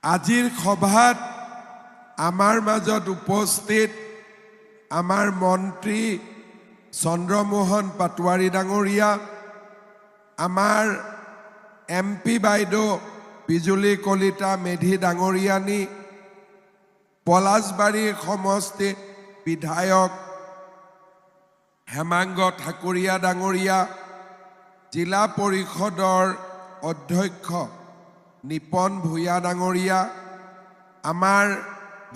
আজিৰ সভাত আমাৰ মাজত উপস্থিত আমাৰ মন্ত্ৰী চন্দ্ৰমোহন পাটোৱাৰী ডাঙৰীয়া, আমাৰ এমপি বাইদেউ বিজুলী কলিতা মেধি ডাঙৰীয়ানী, পলাশবাৰী সমষ্টিত বিধায়ক হেমাংগ ঠাকুৰীয়া ডাঙৰীয়া, জিলা পৰিষদৰ অধ্যক্ষ নিপন ভূঞা ডাঙৰীয়া, আমাৰ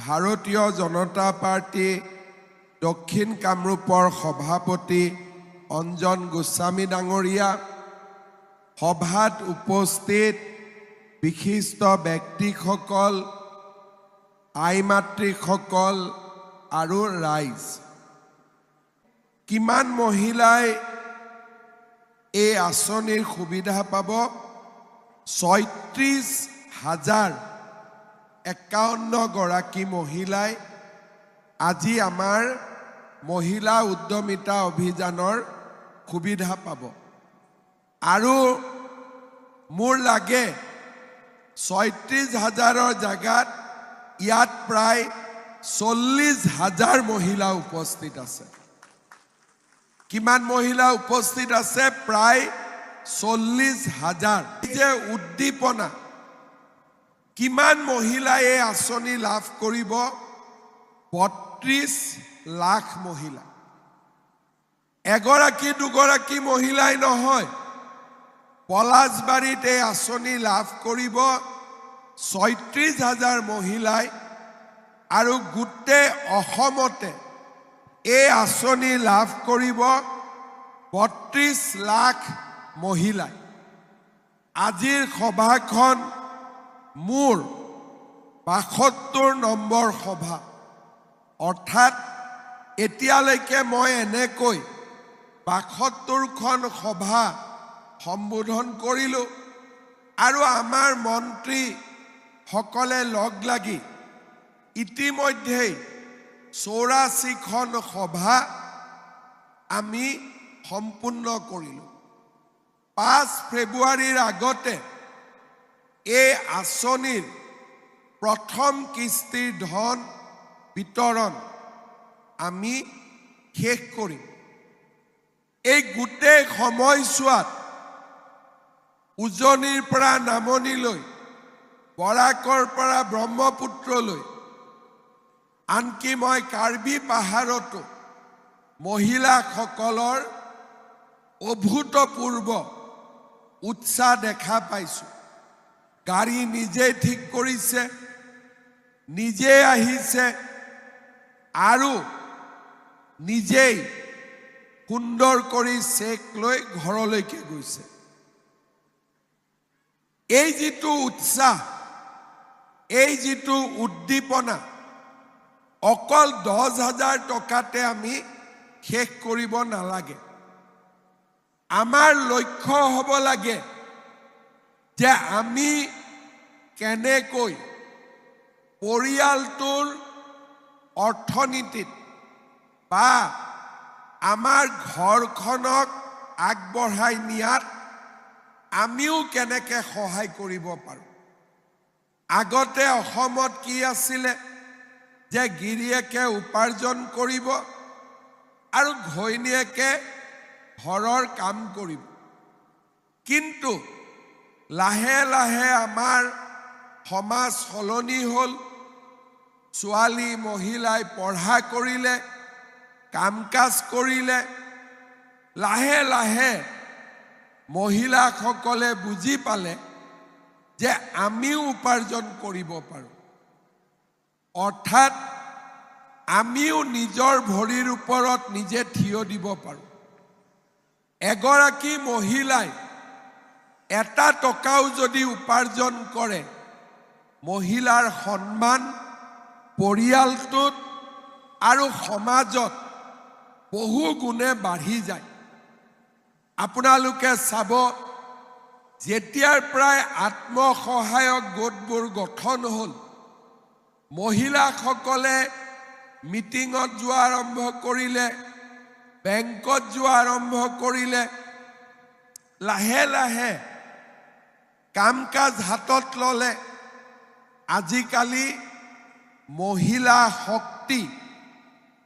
ভাৰতীয় জনতা পাৰ্টি দক্ষিণ কামৰূপৰ সভাপতি অঞ্জন গোস্বামী ডাঙৰীয়া, সভাত উপস্থিত বিশিষ্ট ব্যক্তিসকল, আই মাতৃসকল আৰু ৰাইজ, কিমান মহিলাই এই আঁচনিৰ সুবিধা পাব? ৩৬,০৫১ গৰাকী মহিলাই আজি আমাৰ মহিলা উদ্যমিতা অভিযানৰ সুবিধা পাব। আৰু মোৰ লাগে ৩৬,০০০ৰ জাগাত ইয়াত প্ৰায় ৪০,০০০ মহিলা উপস্থিত আছে। কিমান মহিলা উপস্থিত আছে? প্ৰায় ৪০,০০০। যে উদ্দীপনা, কিমান মহিলাই এই আঁচনি লাভ কৰিব? ৩২ লাখ মহিলা। এগৰাকী দুগৰাকী মহিলাই নহয়, পলাশবাৰীত এই আঁচনি লাভ কৰিব ৩৬,০০০ মহিলাই, আৰু গোটেই অসমতে এই আঁচনি লাভ কৰিব ৩২ লাখ মহিলাই। আজিৰ সভাখন মোৰ ৭২ নম্বৰ সভা, অৰ্থাৎ এতিয়ালৈকে মই এনেকৈ ৭২খন সভা সম্বোধন কৰিলোঁ, আৰু আমাৰ মন্ত্ৰীসকলে লগ লাগি ইতিমধ্যেই ৮৪খন সভা আমি সম্পূৰ্ণ কৰিলোঁ। ৫ ফেব্ৰুৱাৰীৰ আগতে এই আঁচনিৰ প্ৰথম কিস্তিৰ ধন বিতৰণ আমি শেষ কৰিম। এই গোটেই সময়ছোৱাত উজনিৰ পৰা নামনিলৈ, বৰাকৰ পৰা ব্ৰহ্মপুত্ৰলৈ, আনকি মই কাৰ্বি পাহাৰতো মহিলাসকলৰ অভূতপূৰ্ব উৎসাহ দেখা পাইছোঁ। গাড়ী নিজে ঠিক কৰিছে, নিজে আহিছে, আৰু নিজেই সুন্দৰ কৰি চেক লৈ ঘৰলৈকে গৈছে। এই যিটো উৎসাহ, এই যিটো উদ্দীপনা, অকল ১০,০০০ টকাতে আমি শেষ কৰিব নালাগে। আমাৰ লক্ষ্য হ'ব লাগে যে আমি কেনেকৈ পৰিয়ালটোৰ অৰ্থনীতিত বা আমাৰ ঘৰখনক আগবঢ়াই নিয়াত আমিও কেনেকৈ সহায় কৰিব পাৰোঁ। আগতে অসমত কি আছিলে যে গিৰিয়েকে উপাৰ্জন কৰিব আৰু ঘৈণীয়েকে ঘৰৰ কাম কৰিব। কিন্তু লাহে লাহে আমাৰ সমাজ সলনি হ'ল। ছোৱালী মহিলাই পঢ়া কৰিলে, কাম কাজ কৰিলে। লাহে লাহে মহিলাসকলে বুজি পালে যে আমিও উপাৰ্জন কৰিব পাৰোঁ, অৰ্থাৎ আমিও নিজৰ ভৰিৰ ওপৰত নিজে থিয় দিব পাৰোঁ। এগৰাকী মহিলাই এটা টকাও যদি উপাৰ্জন কৰে, মহিলাৰ সন্মান পৰিয়ালটোত আৰু সমাজত বহু গুণে বাঢ়ি যায়। আপোনালোকে চাব, যেতিয়াৰ পৰাই আত্মসহায়ক গোটবোৰ গঠন হ'ল, মহিলাসকলে মিটিঙত যোৱা আৰম্ভ কৰিলে, বেংকত যোৱা আৰম্ভ কৰিলে, লাহে লাহে কাম কাজ হাতত ল'লে, আজিকালি মহিলা শক্তি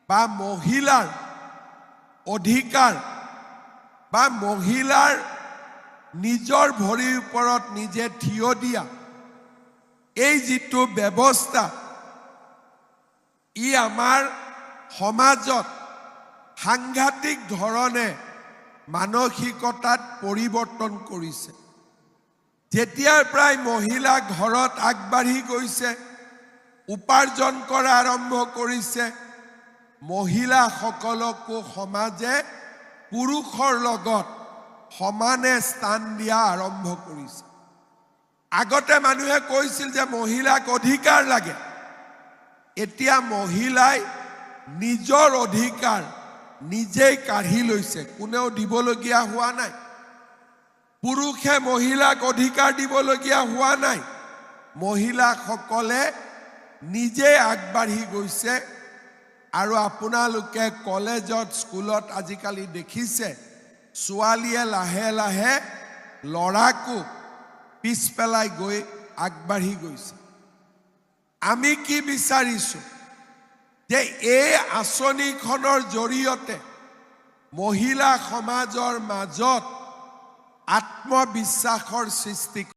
বা মহিলাৰ অধিকাৰ বা মহিলাৰ নিজৰ ভৰিৰ ওপৰত নিজে থিয় দিয়া এই যিটো ব্যৱস্থা ই আমাৰ সমাজত সাংঘাতিক ধৰণে মানসিকতাত পৰিৱৰ্তন কৰিছে। যেতিয়াৰ প্ৰায় মহিলা ঘৰত আগবাঢ়ি গৈছে, উপাৰ্জন কৰা আৰম্ভ কৰিছে, মহিলাসকলকো সমাজে পুৰুষৰ লগত সমানে স্থান দিয়া আৰম্ভ কৰিছে। আগতে মানুহে কৈছিল যে মহিলাক অধিকাৰ লাগে, এতিয়া মহিলাই নিজৰ অধিকাৰ নিজেই কাঢ়ি লৈছে, কোনেও দিবলগীয়া হোৱা নাই। পুৰুষে মহিলাক অধিকাৰ দিবলগীয়া হোৱা নাই, মহিলাসকলে নিজে আগবাঢ়ি গৈছে। আৰু আপোনালোকে কলেজত স্কুলত আজিকালি দেখিছে ছোৱালীয়ে লাহে লাহে ল'ৰাকো পিছ পেলাই গৈ আগবাঢ়ি গৈছে। আমি কি বিচাৰিছো যে এই আঁচনিখনৰ জৰিয়তে মহিলা সমাজৰ মাজত আত্মবিশ্বাসৰ সৃষ্টি